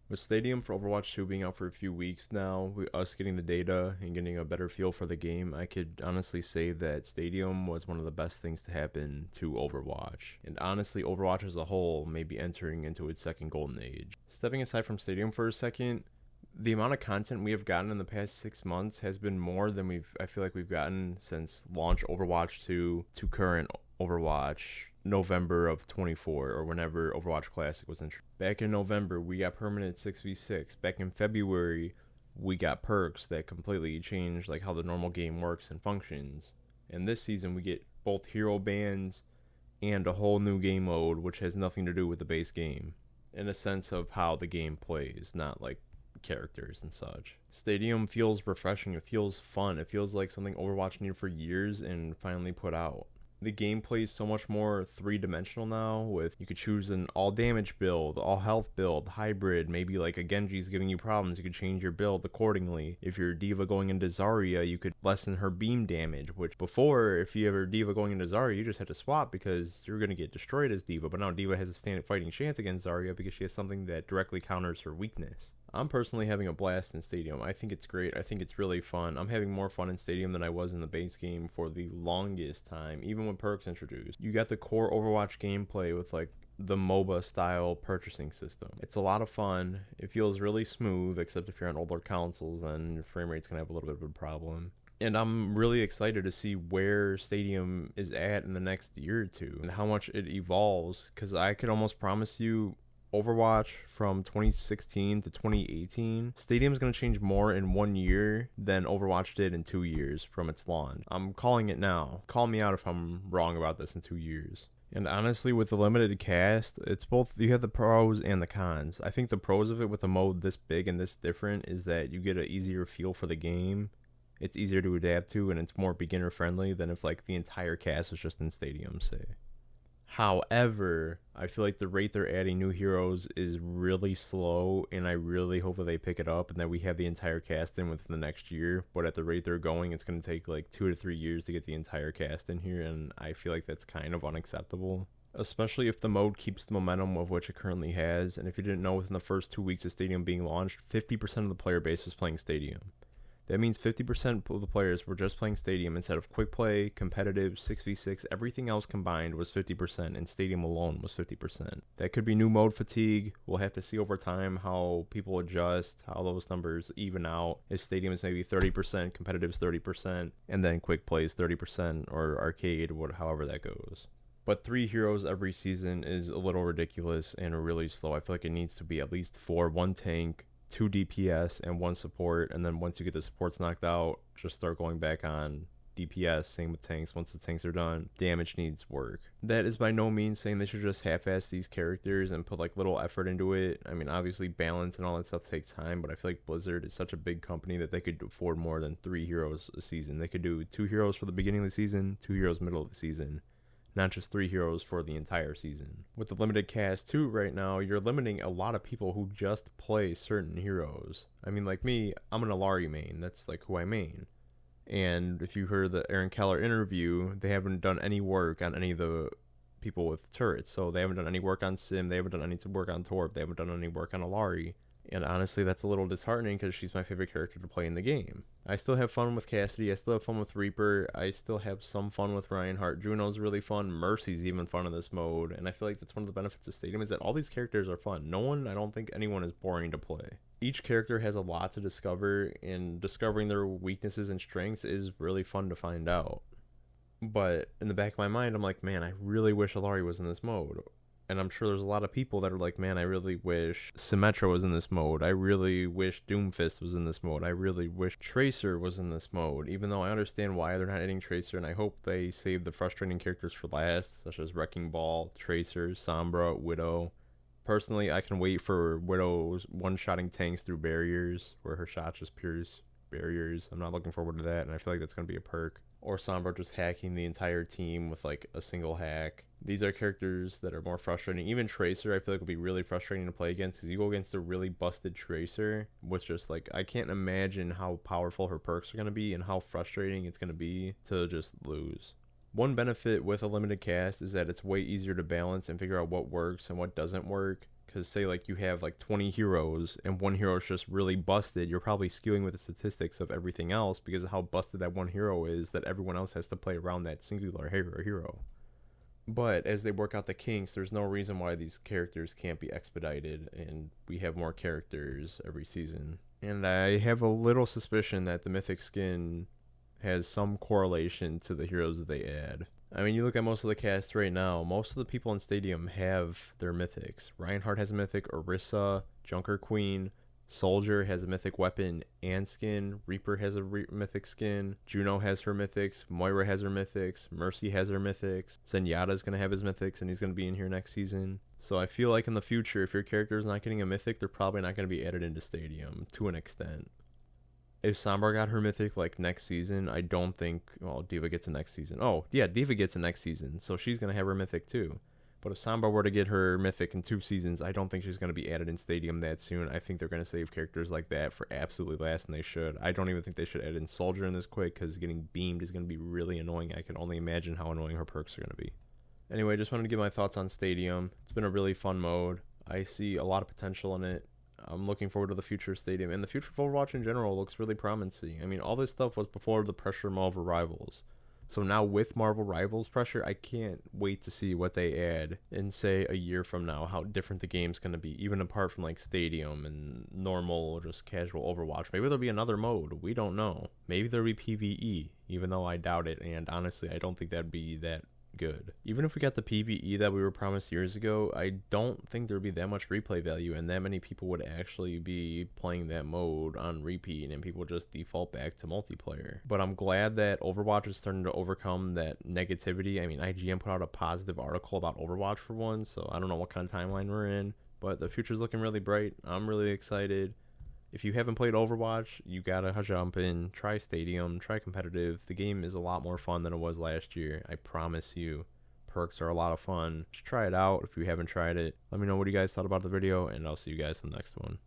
With Stadium for Overwatch 2 being out for a few weeks now, us getting the data and getting a better feel for the game, I could honestly say that Stadium was one of the best things to happen to Overwatch. And honestly, Overwatch as a whole may be entering into its second golden age. Stepping aside from Stadium for a second, the amount of content we have gotten in the past 6 months has been more than I feel like we've gotten since launch Overwatch 2 to current Overwatch November of 24 or whenever Overwatch Classic was introduced. Back in November, we got permanent 6v6. Back in February, we got perks that completely changed like how the normal game works and functions. And this season, we get both hero bans and a whole new game mode, which has nothing to do with the base game, in a sense of how the game plays, not like characters and such. Stadium feels refreshing. It feels fun. It feels like something Overwatch needed for years and finally put out. The gameplay is so much more three-dimensional now, with you could choose an all-damage build, all-health build, hybrid, maybe like a Genji's giving you problems, you could change your build accordingly. If you're D.Va going into Zarya, you could lessen her beam damage, which before, if you ever D.Va going into Zarya, you just had to swap because you're going to get destroyed as D.Va, but now D.Va has a stand fighting chance against Zarya because she has something that directly counters her weakness. I'm personally having a blast in Stadium. I think it's great. I think it's really fun. I'm having more fun in Stadium than I was in the base game for the longest time, even when perks introduced. You got the core Overwatch gameplay with like the MOBA style purchasing system. It's a lot of fun. It feels really smooth, except if you're on older consoles, then your frame rate's gonna have a little bit of a problem. And I'm really excited to see where Stadium is at in the next year or two and how much it evolves, because I could almost promise you Overwatch from 2016 to 2018, Stadium's going to change more in 1 year than Overwatch did in 2 years from its launch. I'm calling it now. Call me out if I'm wrong about this in 2 years. And honestly, with the limited cast, it's both, you have the pros and the cons. I think the pros of it with a mode this big and this different is that you get an easier feel for the game. It's easier to adapt to, and it's more beginner friendly than if like the entire cast was just in Stadium, say. However, I feel like the rate they're adding new heroes is really slow, and I really hope that they pick it up and that we have the entire cast in within the next year. But at the rate they're going, it's going to take like 2 to 3 years to get the entire cast in here, and I feel like that's kind of unacceptable. Especially if the mode keeps the momentum of which it currently has, and if you didn't know, within the first 2 weeks of Stadium being launched, 50% of the player base was playing Stadium. That means 50% of the players were just playing Stadium instead of Quick Play, Competitive, 6v6, everything else combined was 50%, and Stadium alone was 50%. That could be new mode fatigue. We'll have to see over time how people adjust, how those numbers even out. If Stadium is maybe 30%, Competitive is 30%, and then Quick Play is 30%, or Arcade, however that goes. But 3 heroes every season is a little ridiculous and really slow. I feel like it needs to be at least 4, 1 tank, 2 DPS, and 1 support, and then once you get the supports knocked out, just start going back on DPS. Same with tanks. Once the tanks are done, damage needs work. That is by no means saying they should just half-ass these characters and put like little effort into it. I mean, obviously balance and all that stuff takes time, but I feel like Blizzard is such a big company that they could afford more than 3 heroes a season. They could do 2 heroes for the beginning of the season, 2 heroes middle of the season, not just 3 heroes for the entire season. With the limited cast too right now, you're limiting a lot of people who just play certain heroes. I mean, like me, I'm an Alari main. That's like who I main. And if you heard the Aaron Keller interview, they haven't done any work on any of the people with turrets. So they haven't done any work on Sim, they haven't done any work on Torb, they haven't done any work on Alari. And honestly, that's a little disheartening because she's my favorite character to play in the game. I still have fun with Cassidy. I still have fun with Reaper. I still have some fun with Reinhardt. Juno's really fun. Mercy's even fun in this mode. And I feel like that's one of the benefits of Stadium is that all these characters are fun. I don't think anyone is boring to play. Each character has a lot to discover, and discovering their weaknesses and strengths is really fun to find out. But in the back of my mind, I'm like, man, I really wish Alari was in this mode. And I'm sure there's a lot of people that are like, man, I really wish Symmetra was in this mode. I really wish Doomfist was in this mode. I really wish Tracer was in this mode. Even though I understand why they're not adding Tracer, and I hope they save the frustrating characters for last, such as Wrecking Ball, Tracer, Sombra, Widow. Personally, I can wait for Widow's one-shotting tanks through barriers, where her shots just pierce barriers. I'm not looking forward to that, and I feel like that's going to be a perk. Or Sombra just hacking the entire team with like a single hack. These are characters that are more frustrating. Even Tracer, I feel like will be really frustrating to play against, because you go against a really busted Tracer with just like, I can't imagine how powerful her perks are going to be and how frustrating it's going to be to just lose. One benefit with a limited cast is that it's way easier to balance and figure out what works and what doesn't work, Because say like you have like 20 heroes and one hero is just really busted, you're probably skewing with the statistics of everything else because of how busted that one hero is, that everyone else has to play around that singular hero. But as they work out the kinks, there's no reason why these characters can't be expedited, and we have more characters every season. And I have a little suspicion that the mythic skin has some correlation to the heroes that they add. I mean, you look at most of the cast right now, most of the people in Stadium have their mythics. Reinhardt has a mythic, Orisa, Junker Queen, Soldier has a mythic weapon and skin, Reaper has a mythic skin, Juno has her mythics, Moira has her mythics, Mercy has her mythics, Zenyatta's going to have his mythics and he's going to be in here next season. So I feel like in the future, if your character is not getting a mythic, they're probably not going to be added into Stadium to an extent. If Sombra got her mythic like next season, I don't think, well, D.Va gets it next season. Oh, yeah, D.Va gets it next season, so she's going to have her mythic too. But if Sombra were to get her mythic in 2 seasons, I don't think she's going to be added in Stadium that soon. I think they're going to save characters like that for absolutely last, and they should. I don't even think they should add in Soldier in this quick, because getting beamed is going to be really annoying. I can only imagine how annoying her perks are going to be. Anyway, just wanted to give my thoughts on Stadium. It's been a really fun mode. I see a lot of potential in it. I'm looking forward to the future of Stadium, and the future of Overwatch in general looks really promising. I mean, all this stuff was before the pressure of Marvel Rivals. So now with Marvel Rivals pressure, I can't wait to see what they add in, say, a year from now, how different the game's going to be, even apart from like Stadium and normal or just casual Overwatch. Maybe there'll be another mode. We don't know. Maybe there'll be PvE, even though I doubt it, and honestly, I don't think that'd be that good. Even if we got the PvE that we were promised years ago, I don't think there'd be that much replay value and that many people would actually be playing that mode on repeat and people just default back to multiplayer. But I'm glad that Overwatch is starting to overcome that negativity. I mean, IGN put out a positive article about Overwatch for one, so I don't know what kind of timeline we're in, but the future's looking really bright. I'm really excited. If you haven't played Overwatch, you gotta jump in, try Stadium, try competitive. The game is a lot more fun than it was last year, I promise you. Perks are a lot of fun. Just try it out if you haven't tried it. Let me know what you guys thought about the video, and I'll see you guys in the next one.